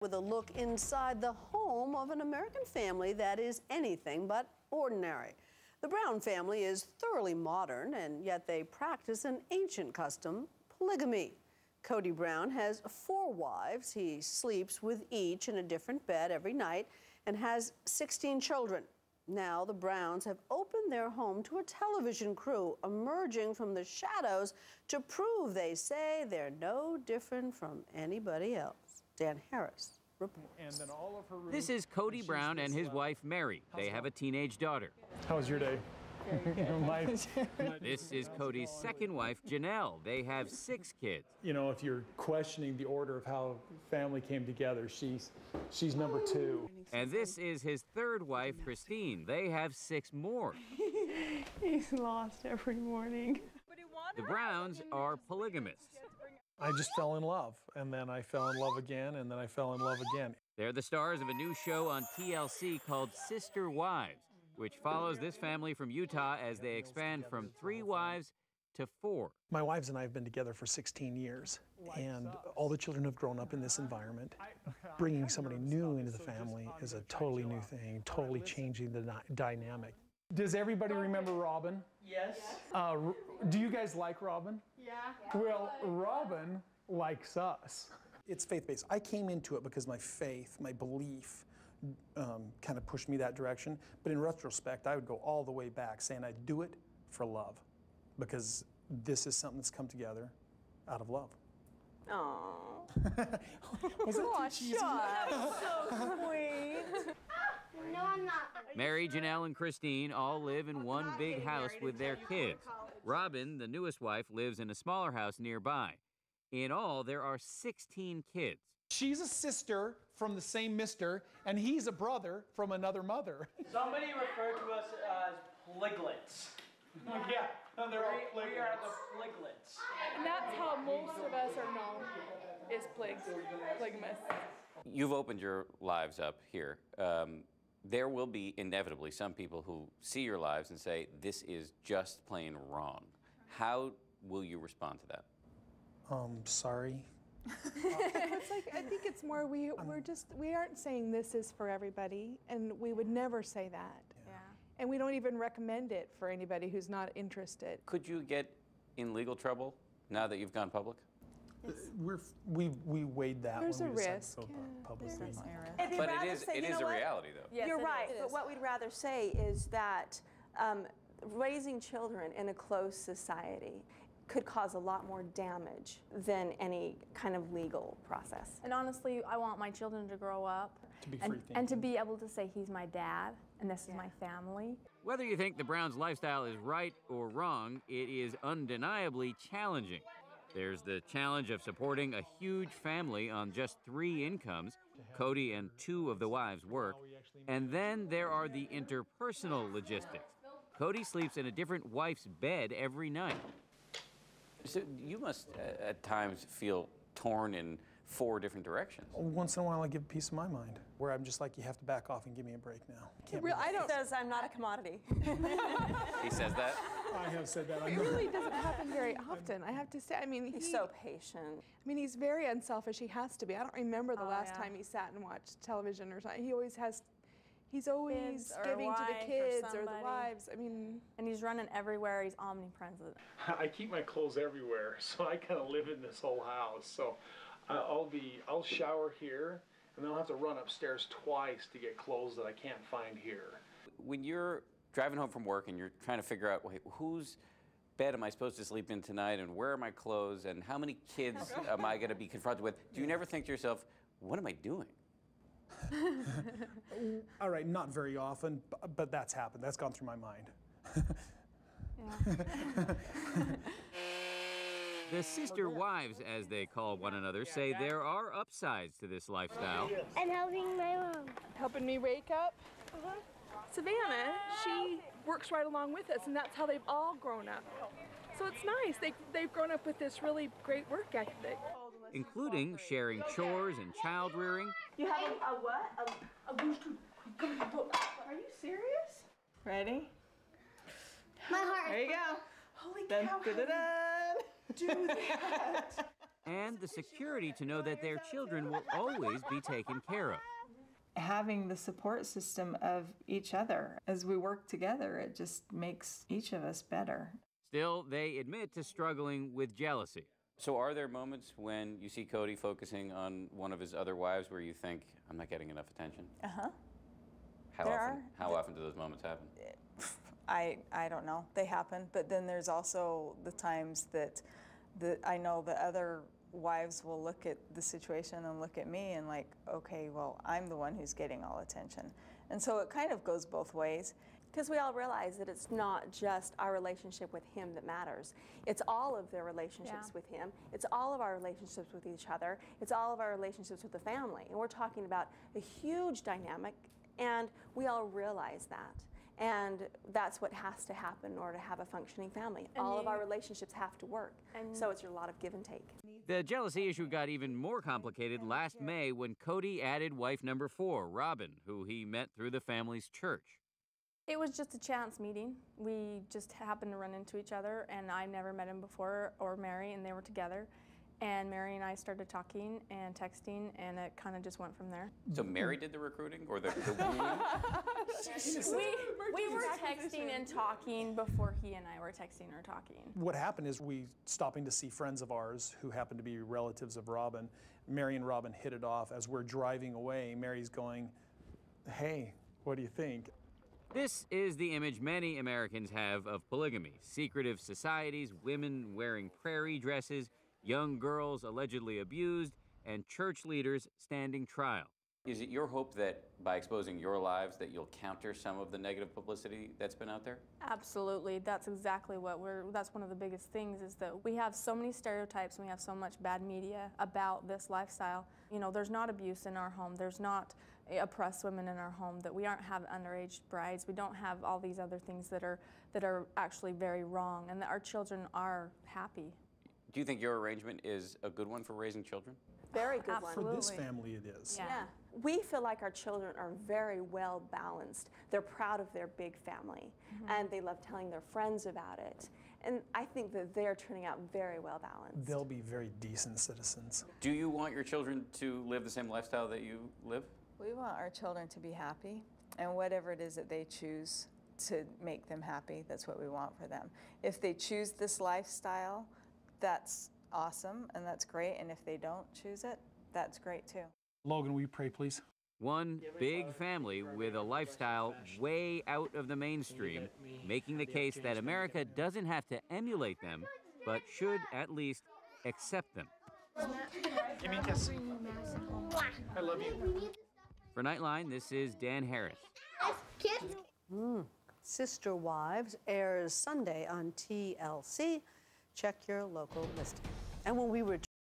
with a look inside the home of an American family that is anything but ordinary. The Brown family is thoroughly modern, and yet they practice an ancient custom, polygamy. Cody Brown has 4 wives. He sleeps with each in a different bed every night and has 16 children. Now the Browns have opened their home to a television crew emerging from the shadows to prove, they say, they're no different from anybody else. Dan Harris reports. This is Cody Brown and his wife, Mary. They have a teenage daughter. How was your day? This is Cody's second wife, Janelle. They have 6 kids. You know, if you're questioning the order of how family came together, she's number 2. And this is his third wife, Christine. They have 6 more. He's lost every morning. The Browns are polygamists. I just fell in love, and then I fell in love again, and then I fell in love again. They're the stars of a new show on TLC called Sister Wives, which follows this family from Utah as they expand from 3 wives to 4. My wives and I have been together for 16 years, and all the children have grown up in this environment. Bringing somebody new into the family is a totally new thing, totally changing the dynamic. Does everybody remember Robin? Yes. Do you guys like Robin? Yeah. Well, Robin likes us. It's faith-based. I came into it because my faith, my belief, kind of pushed me that direction. But in retrospect, I would go all the way back saying I'd do it for love, because this is something that's come together out of love. Aww. Was that too cheesy? That's so sweet. No, I'm not. Mary, Janelle, and Christine all live in one big house with their kids. Robin, the newest wife, lives in a smaller house nearby. In all, there are 16 kids. She's a sister from the same mister, and he's a brother from another mother. Somebody referred to us as polyglets. Yeah, no, they're all polyglets. We are the polyglets. And that's how most of us are known, is polygamists. You've opened your lives up here. There will be inevitably some people who see your lives and say, this is just plain wrong. How will you respond to that? Sorry. It's like, I think it's more we aren't saying this is for everybody, and we would never say that. Yeah. And we don't even recommend it for anybody who's not interested. Could you get in legal trouble now that you've gone public? We weighed that. There's when a we decided risk. to go publicly. But it is a reality, though. Yes, you're right, but what we'd rather say is that raising children in a closed society could cause a lot more damage than any kind of legal process. And honestly, I want my children to grow up To be and to be able to say he's my dad and this is my family. Whether you think the Browns' lifestyle is right or wrong, it is undeniably challenging. There's the challenge of supporting a huge family on just 3 incomes. Cody and 2 of the wives work. And then there are the interpersonal logistics. Cody sleeps in a different wife's bed every night. So you must at times feel torn in 4 different directions. Once in a while, I give a piece of my mind, where I'm just like, you have to back off and give me a break now. I don't. Says I'm not a commodity. He says that? I have said that. It really doesn't happen very often, I have to say. I mean, He's so patient. I mean, he's very unselfish. He has to be. I don't remember the last time he sat and watched television or something. He always has. He's always giving to the kids or the wives. I mean, and he's running everywhere. He's omnipresent. I keep my clothes everywhere, so I kind of live in this whole house. So I'll shower here, and then I'll have to run upstairs twice to get clothes that I can't find here. When you're driving home from work and you're trying to figure out, wait, whose bed am I supposed to sleep in tonight, and where are my clothes, and how many kids am I going to be confronted with, do you never think to yourself, what am I doing? All right, not very often, but that's happened. That's gone through my mind. The sister wives, as they call one another, say there are upsides to this lifestyle. And helping my mom. helping me wake up. Savannah, she works right along with us, and that's how they've all grown up. So it's nice. They've grown up with this really great work ethic. Including sharing chores and child rearing. You have a what? A booster. Are you serious? Ready? My heart. There you go. Holy Dun, cow. dun, dun, dun. Do that. and the security to know that their children will always be taken care of. Having the support system of each other as we work together, it just makes each of us better. Still, they admit to struggling with jealousy. So are there moments when you see Cody focusing on one of his other wives where you think, I'm not getting enough attention? Uh-huh. How often do those moments happen? I don't know. They happen, but then there's also the times that I know the other wives will look at the situation and look at me and like, okay, well, I'm the one who's getting all attention. And so it kind of goes both ways. Because we all realize that it's not just our relationship with him that matters. It's all of their relationships with him. It's all of our relationships with each other. It's all of our relationships with the family. And we're talking about a huge dynamic, and we all realize that. And that's what has to happen in order to have a functioning family. And all of our relationships have to work. So it's a lot of give and take. The jealousy issue got even more complicated last May when Cody added wife number 4, Robin, who he met through the family's church. It was just a chance meeting. We just happened to run into each other, and I never met him before, or Mary, and they were together. And Mary and I started talking and texting, and it kind of just went from there. So Mary did the recruiting, or the wooing? we were texting and talking before he and I were texting or talking. What happened is we stopping to see friends of ours who happened to be relatives of Robin. Mary and Robin hit it off. As we're driving away, Mary's going, hey, what do you think? This is the image many Americans have of polygamy. Secretive societies, women wearing prairie dresses, young girls allegedly abused, and church leaders standing trial. Is it your hope that by exposing your lives that you'll counter some of the negative publicity that's been out there? Absolutely. That's exactly what that's one of the biggest things is that we have so many stereotypes and we have so much bad media about this lifestyle. You know, there's not abuse in our home. There's not oppressed women in our home, that we aren't have underage brides. We don't have all these other things that are actually very wrong, and that our children are happy. Do you think your arrangement is a good one for raising children? Very good For one. this family, it is. Yeah. We feel like our children are very well balanced. They're proud of their big family, and they love telling their friends about it. And I think that they're turning out very well balanced. They'll be very decent citizens. Do you want your children to live the same lifestyle that you live? We want our children to be happy, and whatever it is that they choose to make them happy, that's what we want for them. If they choose this lifestyle, that's awesome and that's great, and if they don't choose it, that's great too. Logan, will you pray, please? One big family with a lifestyle way out of the mainstream, making the case that America doesn't have to emulate them, but should at least accept them. Give me a kiss. I love you. For Nightline, this is Dan Harris. Sister Wives airs Sunday on TLC. Check your local listing. And when we return,